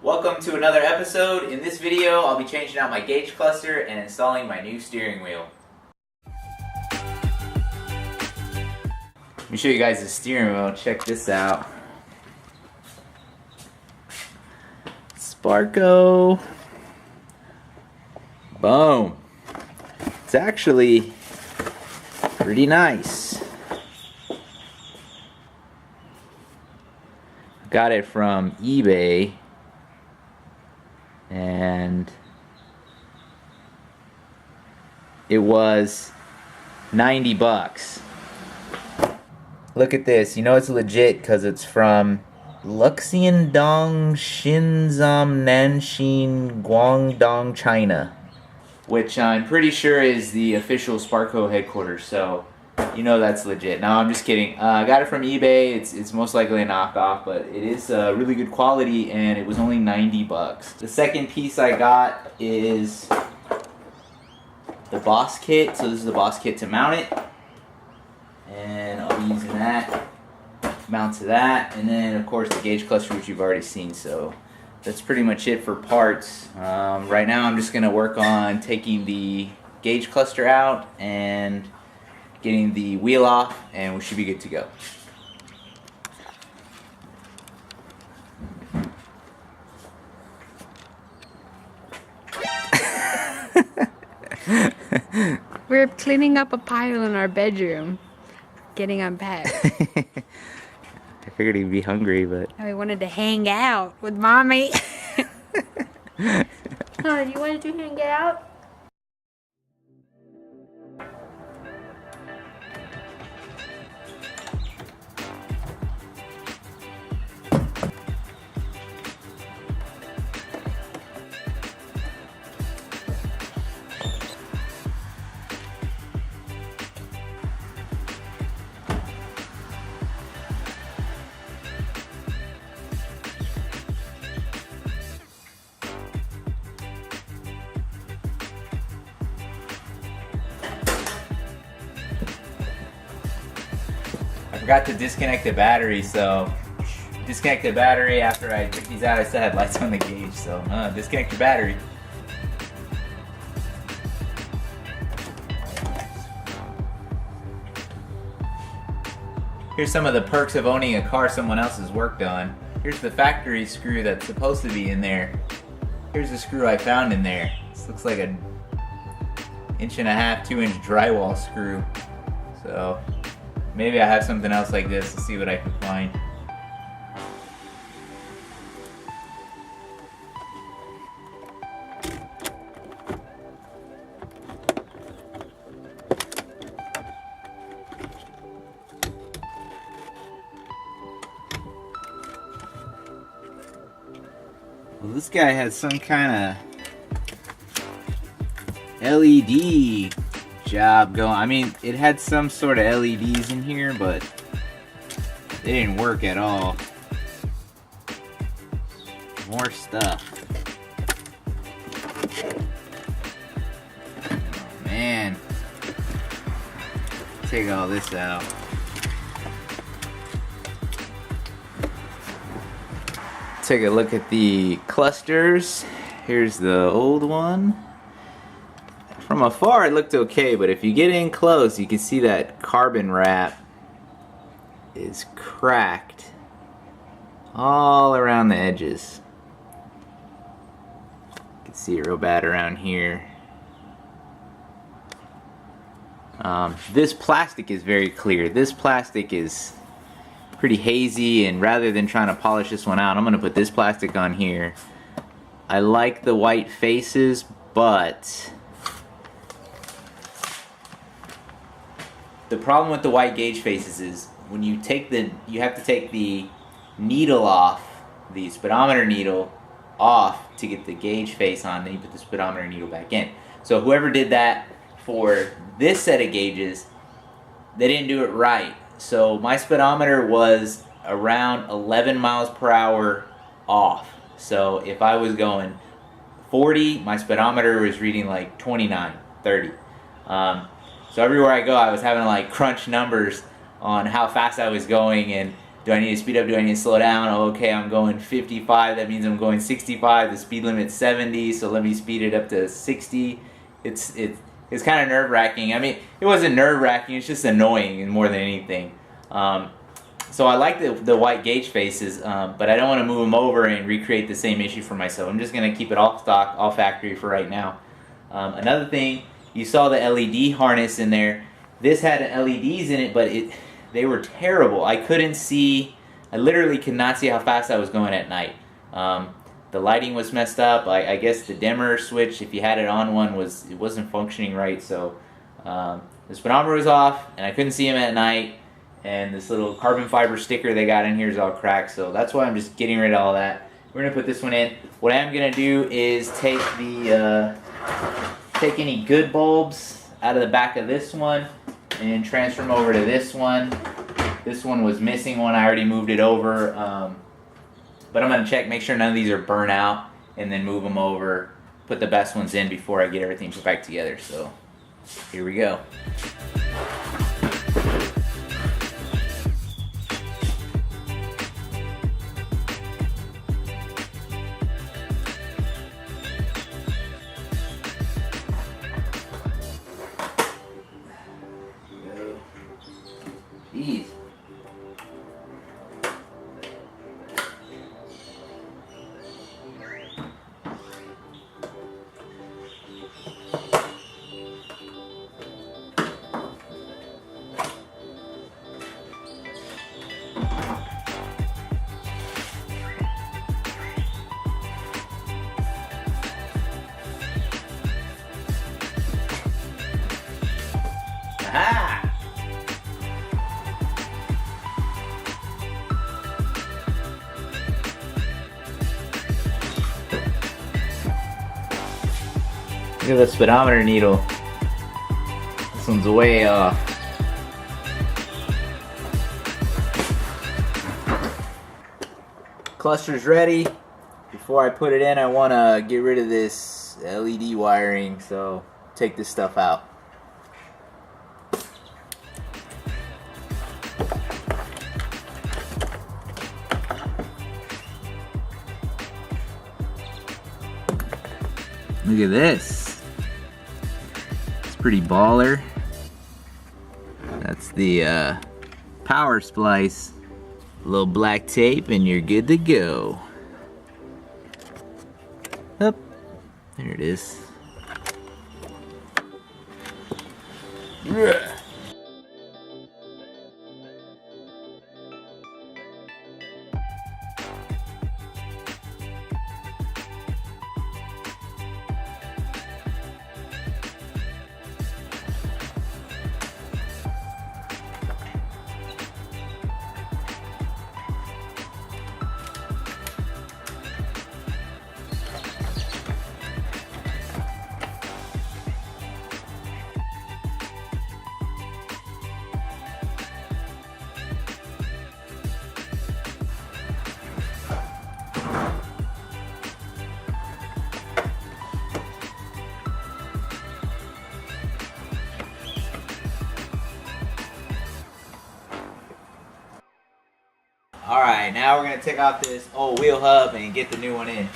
Welcome to another episode. In this video, I'll be changing out my gauge cluster and installing my new steering wheel. Let me show you guys the steering wheel. Check this out. Sparco. Boom. It's actually pretty nice. Got it from eBay. And it was 90 bucks. Look at this. You know it's legit because it's from Luxiandong Shinzam Nanshin Guangdong, China, which I'm pretty sure is the official Sparco headquarters, so you know that's legit. No, I'm just kidding. I got it from eBay. It's most likely a knockoff, but it is really good quality, and it was only 90 bucks. The second piece I got is the Boss kit. So this is the Boss kit to mount it, and I'll be using that, mount to that, and then of course the gauge cluster, which you've already seen. So that's pretty much it for parts. Right now I'm just gonna work on taking the gauge cluster out and getting the wheel off, and we should be good to go. We're cleaning up a pile in our bedroom, getting unpacked. I figured he'd be hungry, but... And we wanted to hang out with Mommy. Oh, you wanted to hang out? I forgot to disconnect the battery, so disconnect the battery after I took these out. I still had lights on the gauge, so disconnect your battery. Here's some of the perks of owning a car someone else has worked on. Here's the factory screw that's supposed to be in there. Here's the screw I found in there. This looks like an 1.5, 2-inch drywall screw. So maybe I have something else like this. Let's see what I can find. Well, this guy has some kind of LED job going. I mean, it had some sort of LEDs in here, but they didn't work at all. More stuff. Oh, man. Take all this out. Take a look at the clusters. Here's the old one. From afar it looked okay, but if you get in close you can see that carbon wrap is cracked all around the edges. You can see it real bad around here. This plastic is very clear. This plastic is pretty hazy, and rather than trying to polish this one out, I'm going to put this plastic on here. I like the white faces, but the problem with the white gauge faces is when you take you have to take the needle off, the speedometer needle off to get the gauge face on, then you put the speedometer needle back in. So whoever did that for this set of gauges, they didn't do it right. So my speedometer was around 11 miles per hour off. So if I was going 40, my speedometer was reading like 29, 30. So everywhere I go, I was having to like crunch numbers on how fast I was going, and Do I need to speed up? Do I need to slow down? Oh, okay, I'm going 55. That means I'm going 65. The speed limit's 70, so let me speed it up to 60. It's kind of nerve-wracking. I mean, it wasn't nerve-wracking. It's just annoying more than anything. So I like the white gauge faces, but I don't want to move them over and recreate the same issue for myself. I'm just going to keep it all stock, all factory for right now. Another thing, you saw the LED harness in there. This had LEDs in it, but they were terrible. I couldn't see, I literally could not see how fast I was going at night. The lighting was messed up. I guess the dimmer switch, if you had it on one, it wasn't functioning right. So the speedometer was off, and I couldn't see him at night. And this little carbon fiber sticker they got in here is all cracked. So that's why I'm just getting rid of all that. We're gonna put this one in. What I am gonna do is take any good bulbs out of the back of this one and transfer them over to this one. This one was missing one. I already moved it over. But I'm going to check, make sure none of these are burnt out, and then move them over, put the best ones in before I get everything put back together. So here we go. Jeez. Aha! Look at the speedometer needle. This one's way off. Cluster's ready. Before I put it in, I want to get rid of this LED wiring, so take this stuff out. Look at this. It's pretty baller. That's the power splice. A little black tape and you're good to go. Up. There it is. Ugh. Alright, now we're going to take off this old wheel hub and get the new one in.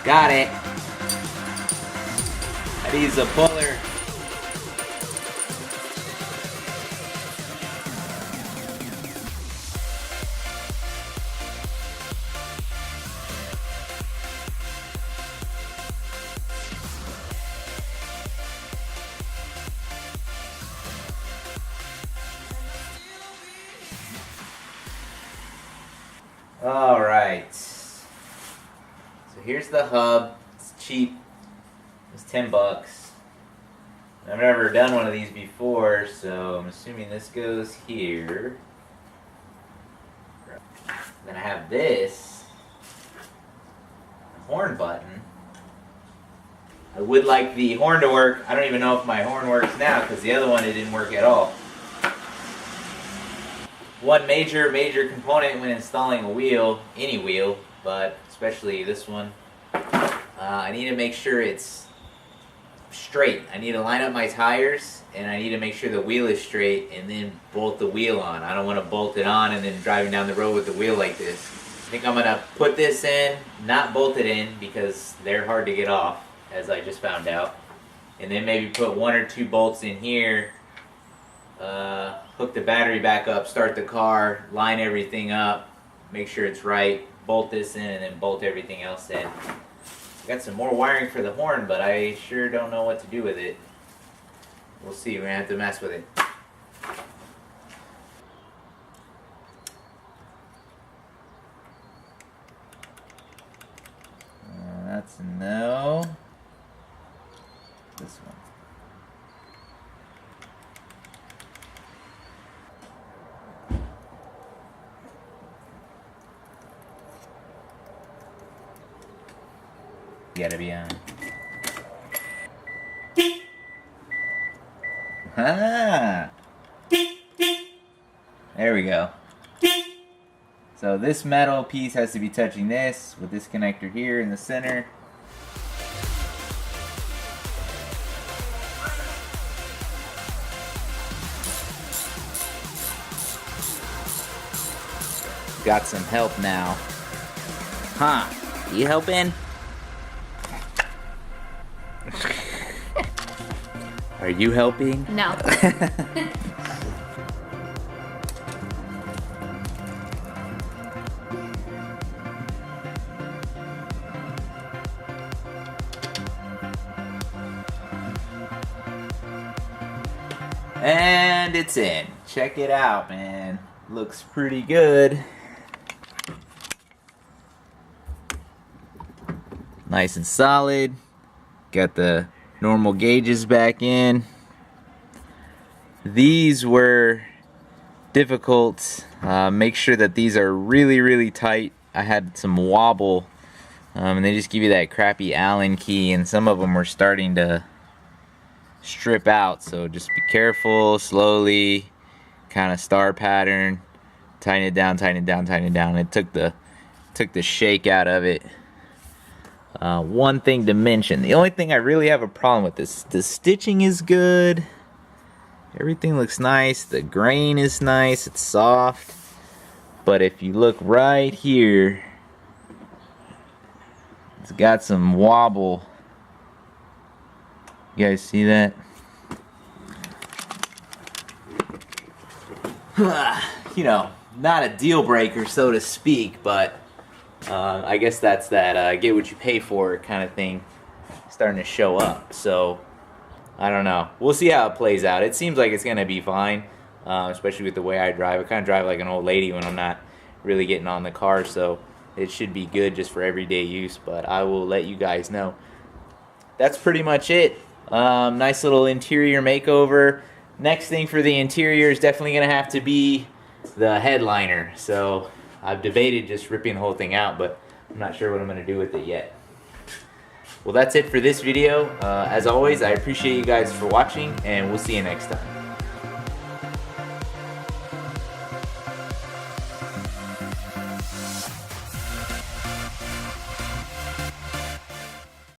Got it. That is a puller. Alright. So here's the hub. It's cheap. It's 10 bucks. I've never done one of these before, so I'm assuming this goes here. Then I have this horn button. I would like the horn to work. I don't even know if my horn works now because the other one it didn't work at all. One major component when installing a wheel, any wheel, but especially this one, I need to make sure it's straight. I need to line up my tires and I need to make sure the wheel is straight and then bolt the wheel on. I don't want to bolt it on and then driving down the road with the wheel like this. I think I'm going to put this in, not bolt it in because they're hard to get off, as I just found out. And then maybe put 1 or 2 bolts in here, hook the battery back up, start the car, line everything up, make sure it's right, bolt this in, and then bolt everything else in. Got some more wiring for the horn, but I sure don't know what to do with it. We'll see, we're gonna have to mess with it. That's a no. This one. Gotta be on. Ah! There we go. So this metal piece has to be touching this with this connector here in the center. Got some help now. Huh? You helping? Are you helping? No. And it's in. Check it out, man. Looks pretty good. Nice and solid. Got the normal gauges back in. These were difficult. Make sure that these are really tight. I had some wobble, and they just give you that crappy Allen key, and some of them were starting to strip out. So just be careful, slowly, kind of star pattern, tighten it down, tighten it down, tighten it down. It took the shake out of it. One thing to mention, the only thing I really have a problem with is the stitching is good. Everything looks nice. The grain is nice. It's soft. But if you look right here, it's got some wobble. You guys see that? You know, not a deal breaker, so to speak, but I guess that's that get what you pay for kind of thing starting to show up. So I don't know. We'll see how it plays out. It seems like it's gonna be fine, especially with the way I drive. I kind of drive like an old lady when I'm not really getting on the car, so it should be good just for everyday use. But I will let you guys know. That's pretty much it. Nice little interior makeover. Next thing for the interior is definitely gonna have to be the headliner. So I've debated just ripping the whole thing out, but I'm not sure what I'm gonna do with it yet. Well, that's it for this video. As always, I appreciate you guys for watching, and we'll see you next time.